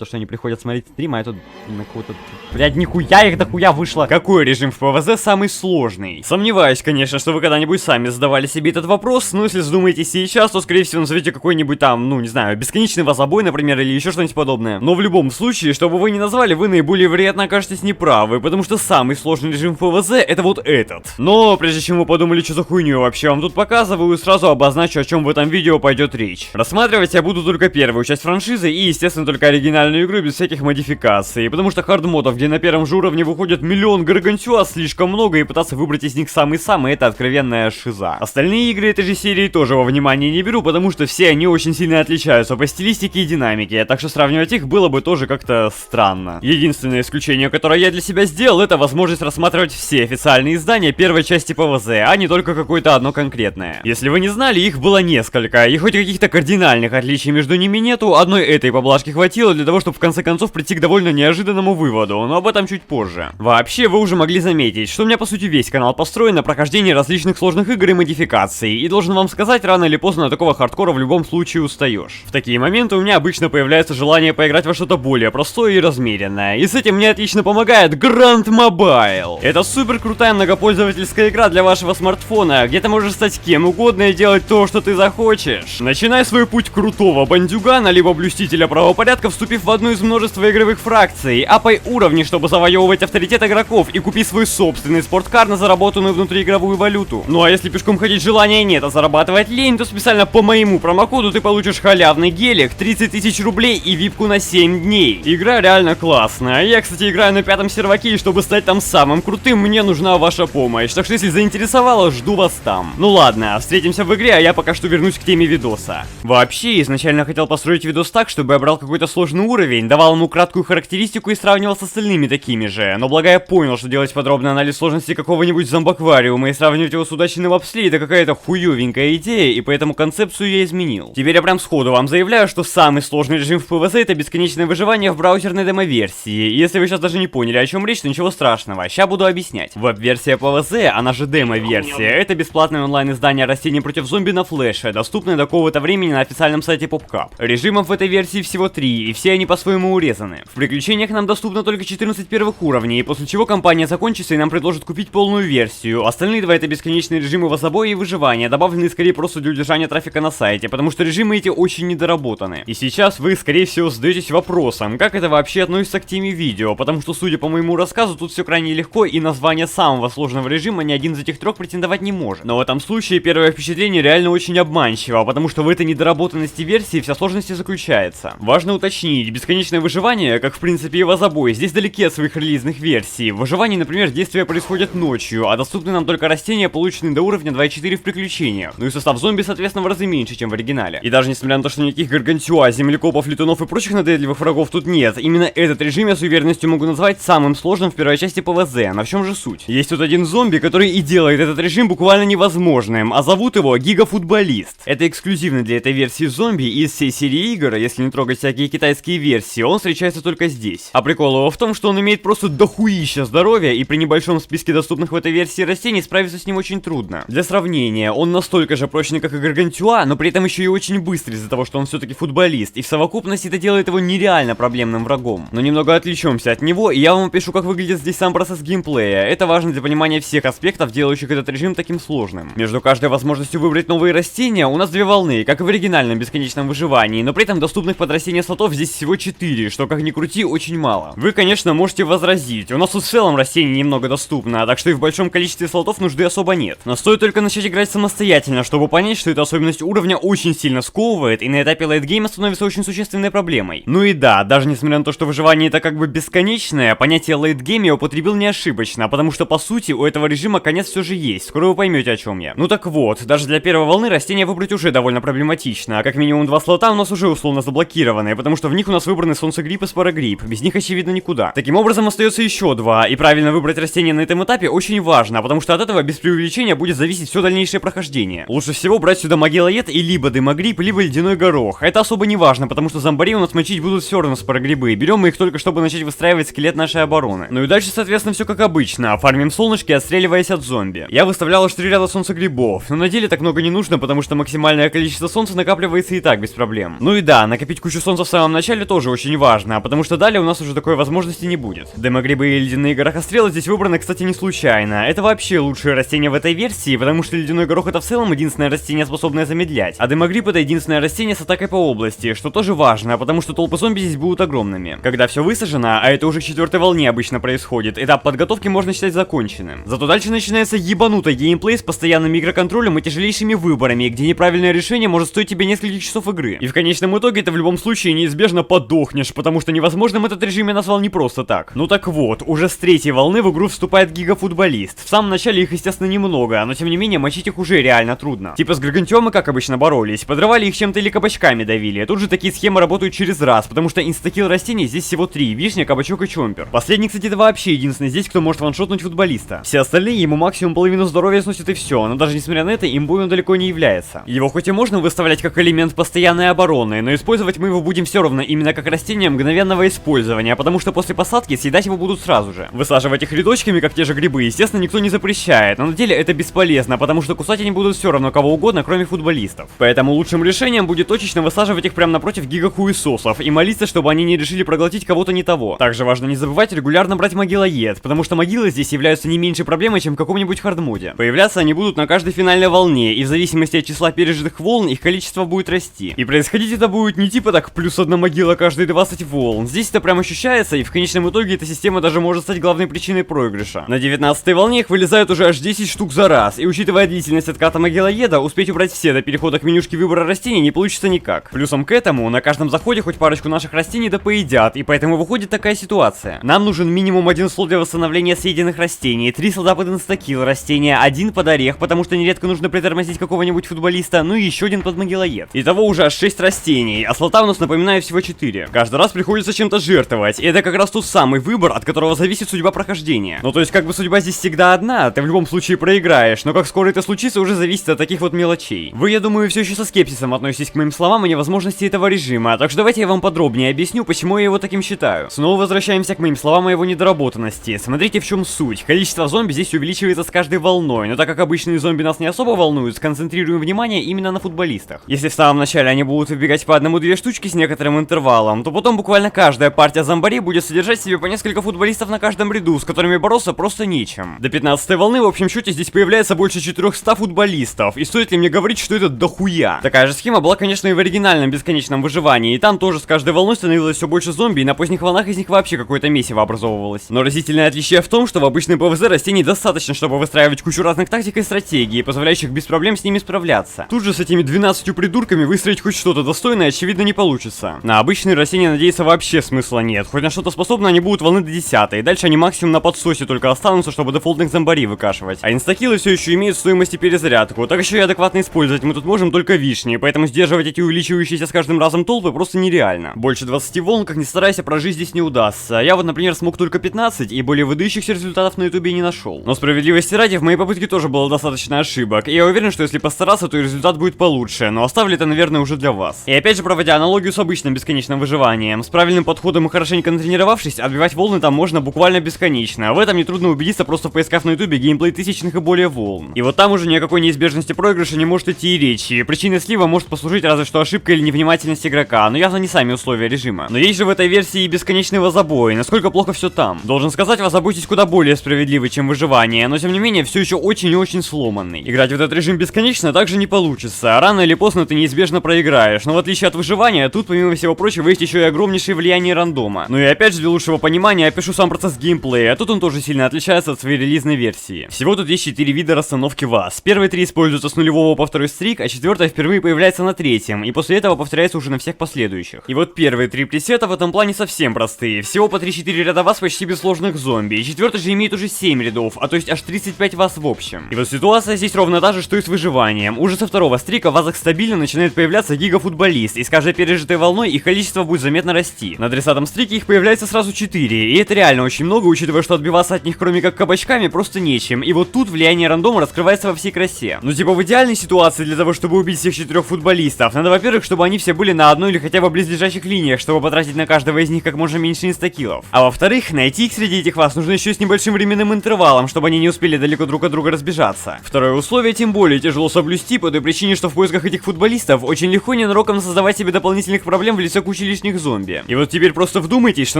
то, что они приходят смотреть стрим, а я тут на какого-то... Блядь, нихуя их дохуя вышло. Какой режим в ПВЗ самый сложный? Сомневаюсь, конечно, что вы когда-нибудь сами задавали себе этот вопрос, но если задумаете сейчас, то, скорее всего, назовете какой-нибудь там, ну, не знаю, бесконечный вазобой, например, или еще что-нибудь подобное. Но в любом случае, что бы вы ни назвали, вы наиболее вероятно окажетесь неправы, потому что самый сложный режим в ПВЗ это вот этот. Но, прежде чем вы подумали, что за хуйню вообще вам тут показываю, сразу обозначу, о чем в этом видео пойдет речь. Рассматривать я буду только первую часть франшизы и, естественно, только оригинальную игру без всяких модификаций, потому что хардмодов, где на первом же уровне выходит миллион гаргантюа, слишком много, и пытаться выбрать из них самый-самый — это откровенная шиза. Остальные игры этой же серии тоже во внимание не беру, потому что все они очень сильно отличаются по стилистике и динамике, так что сравнивать их было бы тоже как-то странно. Единственное исключение, которое я для себя сделал, это возможность рассматривать все официальные издания первой части ПВЗ, а не только какое-то одно конкретное. Если вы не знали, их было несколько, и хоть каких-то кардинальных отличий между ними нету, одной этой поблажки хватило для того, чтобы в конце концов прийти к довольно неожиданному выводу, но об этом чуть позже. Вообще, вы уже могли заметить, что у меня по сути весь канал построен на прохождении различных сложных игр и модификаций, и должен вам сказать, рано или поздно от такого хардкора в любом случае устаешь. В такие моменты у меня обычно появляется желание поиграть во что-то более простое и размеренное, и с этим мне отлично помогает Grand Mobile. Это супер крутая многопользовательская игра для вашего смартфона, где ты можешь стать кем угодно и делать то, что ты захочешь. Начинай свой путь крутого бандюгана, либо блюстителя правопорядка, вступив в одну из множества игровых фракций, апай уровни, чтобы завоевывать авторитет игроков, и купи свой собственный спорткар на заработанную внутриигровую валюту. Ну а если пешком ходить желания нет, а зарабатывать лень, то специально по моему промокоду ты получишь халявный гелик, 30 тысяч рублей и випку на 7 дней. Игра реально классная. Я, кстати, играю на 5-м серваке, и чтобы стать там самым крутым, мне нужна ваша помощь. Так что если заинтересовало, жду вас там. Ну ладно, встретимся в игре, а я пока что вернусь к теме видоса. Вообще, изначально хотел построить видос так, чтобы я брал какой-то сложный уровень, давал ему краткую характеристику и сравнивал с остальными такими же. Но благо я понял, что делать подробный анализ сложности какого-нибудь зомбаквариума и сравнивать его с удачным обследованием это какая-то хуёвенькая идея, и поэтому концепцию я изменил. Теперь я прям сходу вам заявляю, что самый сложный режим в ПВЗ это бесконечное выживание в браузерной демо-версии. И если вы сейчас даже не поняли, о чем речь, то ничего страшного, ща буду объяснять. Веб-версия ПВЗ, она же демо-версия, это бесплатное онлайн-издание растений против зомби на флеше, доступное до какого-то времени на официальном сайте PopCap. Режимов в этой версии всего 3, и все они по-своему урезаны. В приключениях нам доступно только 14 первых уровней, после чего кампания закончится и нам предложат купить полную версию. Остальные два это бесконечные режимы возобоя и выживания, добавленные скорее просто для удержания трафика на сайте, потому что режимы эти очень недоработаны. И сейчас вы, скорее всего, задаетесь вопросом, как это вообще относится к теме видео, потому что, судя по моему рассказу, тут все крайне легко, и название самого сложного режима ни один из этих трех претендовать не может. Но в этом случае первое впечатление реально очень обманчиво, потому что в этой недоработанности версии вся сложность и заключается. Важно уточнить, бесконечное выживание, как в принципе и возобой, здесь далеки от своих релизных версий. В выживании, например, действия происходят ночью, а доступны нам только растения, полученные до уровня 2.4 в приключениях. Ну и состав зомби, соответственно, в разы меньше, чем в оригинале. И даже несмотря на то, что никаких гаргантюа, землекопов, летунов и прочих надоедливых врагов тут нет, именно этот режим я с уверенностью могу назвать самым сложным в первой части ПВЗ. Но в чем же суть? Есть тут один зомби, который и делает этот режим буквально невозможным, а зовут его Гигафутболист. Это эксклюзивно для этой версии зомби, и из всей серии игр, если не трогать всякие китайские версии, он встречается только здесь. А прикол его в том, что он имеет просто дохуища здоровья, и при небольшом списке доступных в этой версии растений справиться с ним очень трудно. Для сравнения, он настолько же прочный, как и Гаргантюа, но при этом еще и очень быстрый из-за того, что он все-таки футболист, и в совокупности это делает его нереально проблемным врагом. Но немного отличаемся от него, и я вам опишу, как выглядит здесь сам процесс геймплея. Это важно для понимания всех аспектов, делающих этот режим таким сложным. Между каждой возможностью выбрать новые растения у нас две волны, как и в оригинальном бесконечном выживании, но при этом доступных под растения слотов здесь всего 4, что, как ни крути, очень мало. Вы, конечно, можете возразить, у нас тут в целом растений немного доступно, так что и в большом количестве слотов нужды особо нет. Но стоит только начать играть самостоятельно, чтобы понять, что эта особенность уровня очень сильно сковывает и на этапе лейтгейма становится очень существенной проблемой. Ну и да, даже несмотря на то, что выживание это как бы бесконечное, понятие лейтгейм я употребил не ошибочно, потому что по сути у этого режима конец все же есть, скоро вы поймете, о чем я. Ну так вот, даже для первой волны растения выбрать уже довольно проблематично, а как минимум 2 слота у нас уже условно заблокированы, потому что в них у нас выбраны солнцегрипп и спорогрипп, без них очевидно никуда. Таким образом остается еще 2, и правильно выбрать растения на этом этапе очень важно, потому что от этого без преувеличения будет зависеть все дальнейшее прохождение. Лучше всего брать сюда могилоед и либо дымогрипп, либо ледяной горох. Это особо не важно, потому что зомбарей у нас мочить будут все равно спорогрибы, берем мы их только чтобы начать выстраивать скелет нашей обороны. Ну и дальше, соответственно, все как обычно, фармим солнышки, отстреливаясь от зомби. Я выставлял аж 3 ряда солнцегрибов, но на деле так много не нужно, потому что максимальное количество солнца накапливается и так без проблем. Ну и да, накопить кучу солнца в самом начале тоже очень важно, потому что далее у нас уже такой возможности не будет. Дымогрибы и ледяные горохострелы здесь выбраны, кстати, не случайно. Это вообще лучшее растение в этой версии, потому что ледяной горох это в целом единственное растение, способное замедлять. А дымогриб это единственное растение с атакой по области, что тоже важно, потому что толпы зомби здесь будут огромными. Когда все высажено, а это уже к 4-й волне обычно происходит, этап подготовки можно считать законченным. Зато дальше начинается ебанутый геймплей с постоянным микроконтролем и тяжелейшими выборами, где неправильное решение может стоить тебе нескольких часов игры. И в конечном итоге ты в любом случае неизбежно подохнешь, потому что невозможным этот режим я назвал не просто так. Ну так вот, уже с 3-й волны в игру вступает гигафутболист. В самом начале их, естественно, немного, но тем не менее мочить их уже реально трудно. Типа с Гаргантиом мы как обычно боролись, подрывали их чем-то или кабачками давили. Тут же такие схемы работают через раз, потому что инстакил растений здесь всего 3: вишня, кабачок и чомпер. Последний, кстати, это вообще единственный здесь, кто может ваншотнуть футболиста. Все остальные ему максимум половину здоровья сносят и все, но даже несмотря на это, имбой он далеко не является. Его хоть и можно выставлять как элемент постоянной обороны, но использовать мы его будем все равно именно как растение мгновенного использования, потому что после посадки съедать его будут сразу же. Высаживать их рядочками, как те же грибы, естественно, никто не запрещает, но на деле это бесполезно, потому что кусать они будут все равно кого угодно, кроме футболистов. Поэтому лучшим решением будет точечно высаживать их прямо напротив гигахуесосов и молиться, чтобы они не решили проглотить кого-то не того. Также важно не забывать регулярно брать могилоед, потому что могилы здесь являются не меньшей проблемой, чем в каком-нибудь хардмоде. Появляться они будут на каждой финальной волне, и в зависимости от числа пережитых волн их количество будет расти. И происходить это будет не типа так +1 могила каждые 20 волн. Здесь это прям ощущается, и в конечном итоге эта система даже может стать главной причиной проигрыша. На 19-й волне их вылезают уже аж 10 штук за раз, и учитывая длительность отката могилоеда, успеть убрать все до перехода к менюшке выбора растений не получится никак. Плюсом к этому, на каждом заходе хоть парочку наших растений да поедят, и поэтому выходит такая ситуация. Нам нужен минимум 1 слот для восстановления съеденных растений, 3 слота под инстакил растения, 1 под орех, потому что нередко нужно притормозить какого-нибудь футболиста, ну и еще 1 под могилоед. Итого уже аж 6 растений, а слота у нас, напоминаю, всего 4. Каждый раз приходится чем-то жертвовать, и это как раз тот самый выбор, от которого зависит судьба прохождения. Ну то есть как бы судьба здесь всегда одна, ты в любом случае проиграешь, но как скоро это случится уже зависит от таких вот мелочей. Вы, я думаю, все еще со скепсисом относитесь к моим словам о невозможности этого режима, так что давайте я вам подробнее объясню, почему я его таким считаю. Снова возвращаемся к моим словам о его недоработанности. Смотрите, в чем суть. Количество зомби здесь увеличивается с каждой волной, но так как обычные зомби нас не особо волнуют, сконцентрируем внимание именно на футболистах. Если в самом начале они будут выбегать по 1-2 штучки с некоторым интервалом, то потом буквально каждая партия зомбарей будет содержать в себе по несколько футболистов на каждом ряду, с которыми бороться просто нечем. До 15-й волны в общем счете здесь появляется больше 400 футболистов, и стоит ли мне говорить, что это дохуя? Такая же схема была, конечно, и в оригинальном бесконечном выживании, и там тоже с каждой волной становилось все больше зомби, и на поздних волнах из них вообще какое-то месиво образовывалось. Но разительное отличие в том, что в обычной ПВЗ растений достаточно, чтобы выстраивать кучу разных тактик и стратегий, позволяющих без проблем с ними справляться. Тут же с этими 12 придурками выстроить хоть что-то достойное, очевидно, не получится. На обычные растения надеяться вообще смысла нет, хоть на что-то способны они будут волны до 10-й, и дальше они максимум на подсосе только останутся, чтобы дефолтных зомбарей выкашивать. А инстакилы все еще имеют стоимость и перезарядку, так еще и адекватно использовать мы тут можем только вишни, поэтому сдерживать эти увеличивающиеся с каждым разом толпы просто нереально. Больше 20 волн, как ни старайся, прожить здесь не удастся. Я вот, например, смог только 15, и более выдающихся результатов на ютубе не нашел. Но справедливости ради, в моей попытке тоже было достаточно ошибок, и я уверен, что если постараться, то и результат будет получше, но оставлю это, наверное, уже для вас. И опять же, проводя аналогию с обычным бесконечным выживанием, с правильным подходом и хорошенько натренировавшись, отбивать волны там можно буквально бесконечно. В этом нетрудно убедиться, просто поискав на ютубе геймплей тысячных и более волн. И вот там уже ни о какой неизбежности проигрыша не может идти и речи. Причиной слива может послужить разве что ошибка или невнимательность игрока, но явно не сами условия режима. Но есть же в этой версии и бесконечный возобой, насколько плохо все там. Должен сказать, возобойтесь куда более справедливый, чем выживание, но тем не менее все еще очень и очень сломанный. Играть в этот режим бесконечно также не получится, рано или поздно ты неизбежно проиграешь, но в отличие от выживания, тут помимо всего прочего есть еще и огромнейшее влияние рандома. Ну и опять же для лучшего понимания опишу сам процесс геймплея, тут он тоже сильно отличается от своей релизной версии. Всего тут есть 4 вида расстановки вас. Первые 3 используются с нулевого по второй стрик, а 4-я впервые появляется на 3-м, и после этого повторяется уже на всех последующих. И вот первые 3 пресета в этом плане совсем простые, всего по 3-4 ряда вас почти без сложных зомби, и 4-й же имеет уже 7 рядов, а то есть аж 35 вас в общем. И вот ситуация здесь ровно та же, что и с выживанием. Уже со 2-го стрика в вазах стабильно начинает появляться гигафутболист, и с каждой пережитой волной их количество будет заметно расти. На 30-м стрике их появляется сразу 4, и это реально очень много, учитывая, что отбиваться от них кроме как кабачками просто нечем, и вот тут влияние рандома раскрывается во всей красе. Ну типа в идеальной ситуации для того, чтобы убить всех 4 футболистов, надо, во-первых, чтобы они все были на одной или хотя бы близлежащих линиях, чтобы потратить на каждого из них как можно меньше инстакилов. А во-вторых, найти их среди этих вас нужно еще с небольшим временным интервалом, чтобы они не успели далеко друг от друга разбежаться. Второе условие тем более тяжело соблюсти по той причине, что в поисках этих футболистов очень легко ненароком создавать себе дополнительных проблем в лице кучи кучей лишних зомби. И вот теперь просто вдумайтесь, что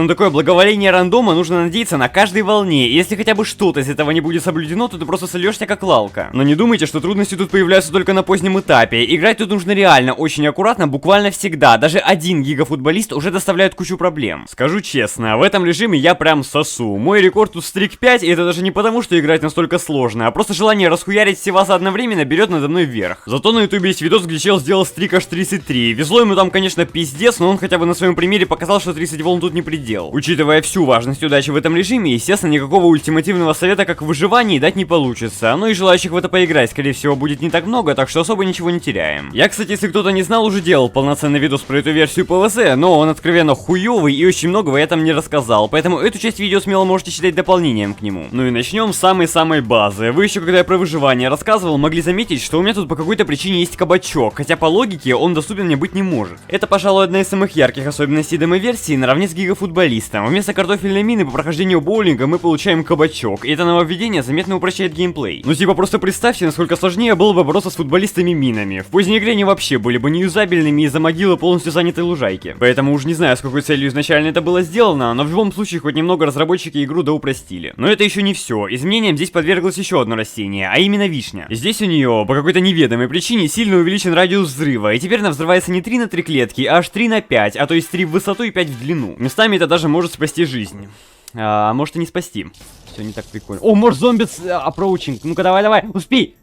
на такое благоволение рандома нужно надеяться на каждой волне, и если хотя бы что-то из этого не будет соблюдено, то ты просто сольешься как лалка. Но не думайте, что трудности тут появляются только на позднем этапе. Играть тут нужно реально очень аккуратно, буквально всегда. Даже один гигафутболист уже доставляет кучу проблем. Скажу честно, в этом режиме я прям сосу. Мой рекорд тут стрик 5, и это даже не потому, что играть настолько сложно, а просто желание расхуярить все вас одновременно берет надо мной вверх. Зато на ютубе есть видос, где чел сделал стрик аж 33. Везло ему там, конечно, пиздец, но он хотя бы на своем примере показал, что 30 волн тут не предел. Учитывая всю важность удачи в этом режиме, естественно, никакого ультимативного совета, как в выживании, дать не получится. Ну и желающих в это поиграть, скорее всего, будет не так много, так что особо ничего не теряем. Я, кстати, если кто-то не знал, уже делал полноценный видос про эту версию ПВЗ, но он откровенно хуёвый и очень многого я там не рассказал, поэтому эту часть видео смело можете считать дополнением к нему. Ну и начнем с самой-самой базы. Вы еще, когда я про выживание рассказывал, могли заметить, что у меня тут по какой-то причине есть кабачок, хотя по логике он доступен мне быть не может. Это, пожалуй, одна из самых ярких особенностей демо-версии наравне с гигафутболистом. Вместо картофельной мины по прохождению боулинга мы получаем кабачок, и это нововведение заметно упрощает геймплей. Ну типа просто представьте, насколько сложнее было бы бороться с футболистами-минами. В поздней игре они вообще были бы неюзабельными из-за могилы полностью занятой лужайки. Поэтому уж не знаю, с какой целью изначально это было сделано, но в любом случае хоть немного разработчики игру доупростили. Но это еще не все. Изменениям здесь подверглось еще одно растение, а именно вишня. Здесь у нее по какой-то неведомой причине сильно увеличен радиус взрыва, и теперь она взрывается не 3 на 3 клетки, а аж 3 на 5, а то есть 3 в высоту и 5 в длину. Местами это даже может спасти жизнь. А может и не спасти. Все не так прикольно. О, может зомби апроучинг. Ну-ка, давай, успей.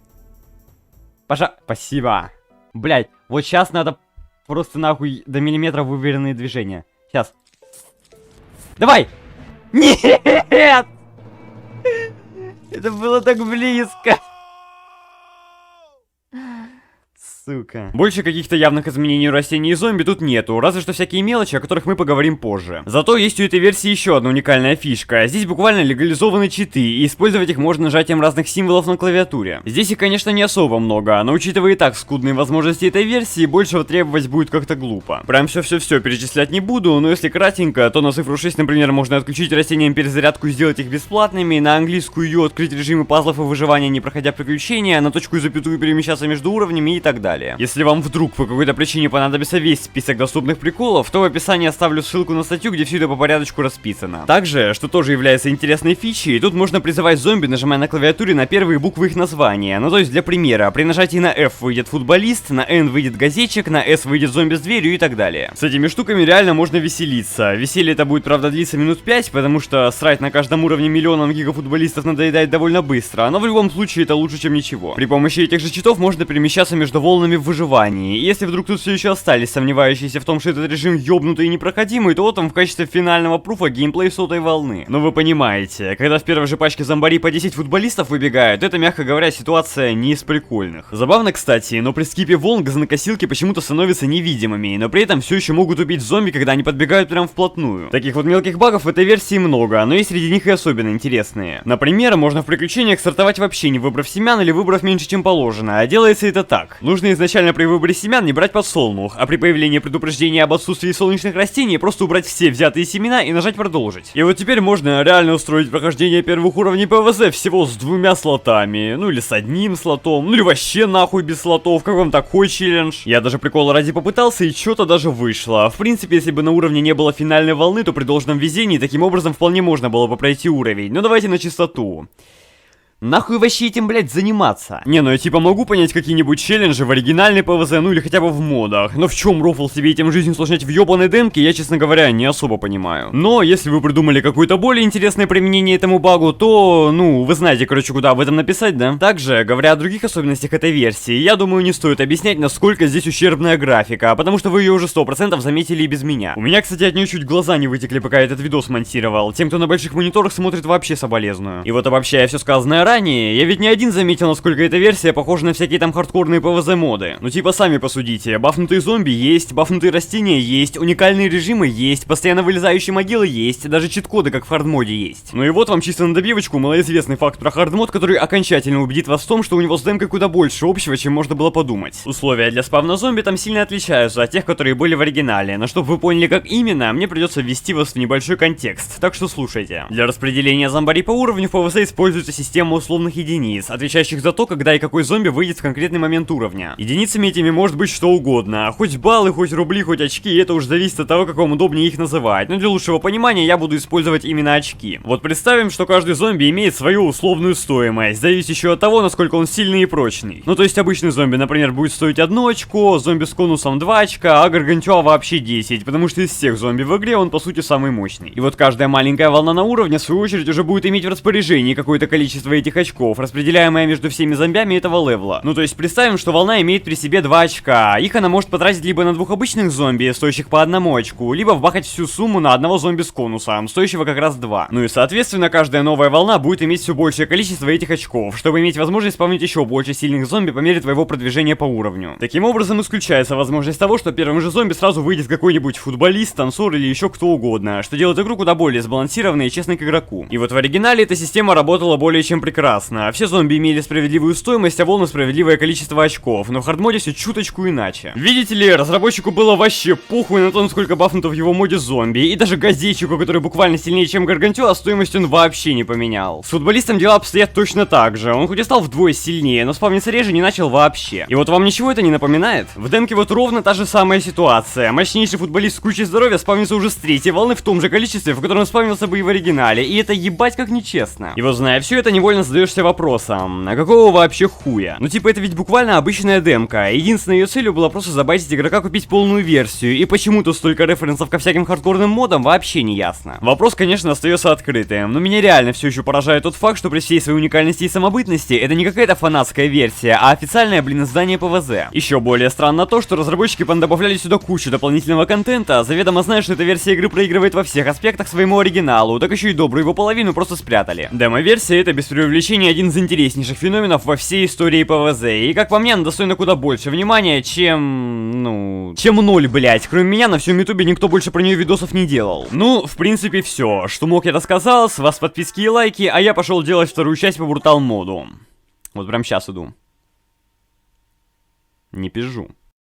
Спасибо. Блять, вот сейчас надо просто нахуй до миллиметра выверенные движения. Сейчас. Давай! Нет! Это было так близко. Сука. Больше каких-то явных изменений у растений и зомби тут нету, разве что всякие мелочи, о которых мы поговорим позже. Зато есть у этой версии еще одна уникальная фишка. Здесь буквально легализованы читы, и использовать их можно нажатием разных символов на клавиатуре. Здесь их, конечно, не особо много, но учитывая и так скудные возможности этой версии, большего требовать будет как-то глупо. Прям все перечислять не буду, но если кратенько, то на цифру 6, например, можно отключить растениям перезарядку и сделать их бесплатными, на английскую ее открыть режимы пазлов и выживания, не проходя приключения, на точку и запятую перемещаться между уровнями и так далее. Если вам вдруг по какой-то причине понадобится весь список доступных приколов, то в описании оставлю ссылку на статью, где все это по порядочку расписано. Также, что тоже является интересной фичей, тут можно призывать зомби, нажимая на клавиатуре на первые буквы их названия. Ну то есть для примера, при нажатии на F выйдет футболист, на N выйдет газетчик, на S выйдет зомби с дверью и так далее. С этими штуками реально можно веселиться. Веселье это будет, правда, длиться минут 5, потому что срать на каждом уровне миллионам гигафутболистов надоедает довольно быстро, но в любом случае это лучше, чем ничего. При помощи этих же читов можно перемещаться между волнами в выживании. И если вдруг тут все еще остались сомневающиеся в том, что этот режим ёбнутый и непроходимый, то вот он в качестве финального пруфа геймплей сотой волны. Но вы понимаете, когда в первой же пачке зомбарей по 10 футболистов выбегают, это, мягко говоря, ситуация не из прикольных. Забавно, кстати, но при скипе волн газонокосилки почему-то становятся невидимыми, но при этом все еще могут убить зомби, когда они подбегают прям вплотную. Таких вот мелких багов в этой версии много, но есть среди них и особенно интересные. Например, можно в приключениях стартовать вообще не выбрав семян или выбрав меньше, чем положено, а делается это так. Нужно изначально при выборе семян не брать подсолнух, а при появлении предупреждения об отсутствии солнечных растений просто убрать все взятые семена и нажать продолжить. И вот теперь можно реально устроить прохождение первых уровней ПВЗ всего с 2 слотами, ну или с 1 слотом, ну или вообще нахуй без слотов, как вам такой челлендж? Я даже прикола ради попытался и что-то даже вышло. В принципе, если бы на уровне не было финальной волны, то при должном везении таким образом вполне можно было бы пройти уровень. Но давайте на чистоту. Нахуй вообще этим, блядь, заниматься? Не, ну я типа могу понять какие-нибудь челленджи в оригинальной ПВЗ, ну или хотя бы в модах. Но в чем рофл себе этим жизнь усложнять в ёбаной демке, я, честно говоря, не особо понимаю. Но если вы придумали какое-то более интересное применение этому багу, то, ну, вы знаете, короче, куда об этом написать, да? Также, говоря о других особенностях этой версии, я думаю, не стоит объяснять, насколько здесь ущербная графика, потому что вы ее уже 100% заметили и без меня. У меня, кстати, от нее чуть глаза не вытекли, пока я этот видос монтировал. Тем, кто на больших мониторах смотрит, вообще соболезную. И вот обобщая все сказанное ранее, я ведь не один заметил, насколько эта версия похожа на всякие там хардкорные ПВЗ-моды. Ну типа сами посудите, бафнутые зомби есть, бафнутые растения есть, уникальные режимы есть, постоянно вылезающие могилы есть, даже чит-коды как в хардмоде есть. Ну и вот вам чисто на добивочку малоизвестный факт про хардмод, который окончательно убедит вас в том, что у него с демкой куда больше общего, чем можно было подумать. Условия для спавна зомби там сильно отличаются от тех, которые были в оригинале, но чтобы вы поняли как именно, мне придется ввести вас в небольшой контекст, так что слушайте. Для распределения зомбарей по уровню в ПВЗ используется система условных единиц, отвечающих за то, когда и какой зомби выйдет в конкретный момент уровня. Единицами этими может быть что угодно, хоть баллы, хоть рубли, хоть очки, и это уже зависит от того, как вам удобнее их называть, но для лучшего понимания я буду использовать именно очки. Вот представим, что каждый зомби имеет свою условную стоимость, зависящую от того, насколько он сильный и прочный. Ну то есть обычный зомби, например, будет стоить 1 очко, зомби с конусом 2 очка, а Гаргантюа вообще 10, потому что из всех зомби в игре он по сути самый мощный. И вот каждая маленькая волна на уровне, в свою очередь, уже будет иметь в распоряжении какое-то количество этих очков, распределяемое между всеми зомбями этого левела. Ну то есть представим, что волна имеет при себе 2 очка, их она может потратить либо на 2 обычных зомби, стоящих по 1 очку, либо вбахать всю сумму на одного зомби с конусом, стоящего как раз 2. Ну и соответственно, каждая новая волна будет иметь все большее количество этих очков, чтобы иметь возможность спавнить еще больше сильных зомби по мере твоего продвижения по уровню. Таким образом исключается возможность того, что первым же зомби сразу выйдет какой-нибудь футболист, танцор или еще кто угодно, что делает игру куда более сбалансированной и честной к игроку. И вот в оригинале эта система работала более чем прекрасно. Все зомби имели справедливую стоимость, а волны справедливое количество очков, но в хардмоде все чуточку иначе. Видите ли, разработчику было вообще похуй на то, насколько бафнуто в его моде зомби, и даже газетчику, который буквально сильнее, чем Гаргантюа, стоимость он вообще не поменял. С футболистом дела обстоят точно так же, он хоть и стал вдвое сильнее, но спавниться реже не начал вообще. И вот вам ничего это не напоминает? В демке вот ровно та же самая ситуация. Мощнейший футболист с кучей здоровья спавнится уже с 3-й волны в том же количестве, в котором спавнился бы и в оригинале, и это ебать как нечестно. И вот зная все это, невольно задаешься вопросом, а какого вообще хуя? Ну типа это ведь буквально обычная демка, единственной ее целью было просто забайтить игрока купить полную версию, и почему-то столько референсов ко всяким хардкорным модам вообще не ясно. Вопрос, конечно, остается открытым, но меня реально все еще поражает тот факт, что при всей своей уникальности и самобытности это не какая-то фанатская версия, а официальное, издание ПВЗ. Еще более странно то, что разработчики добавляли сюда кучу дополнительного контента, заведомо зная, что эта версия игры проигрывает во всех аспектах своему оригиналу, так еще и добрую его половину просто спрятали. Демо-версия это без преувеличения один из интереснейших феноменов во всей истории ПВЗ, и как по мне, она достойна куда больше внимания, чем 0, блять. Кроме меня на всем ютубе никто больше про нее видосов не делал. Ну, в принципе, все. Что мог, я рассказал, с вас подписки и лайки, а я пошел делать вторую часть по Брутал моду. Вот прям сейчас иду. Не пизжу.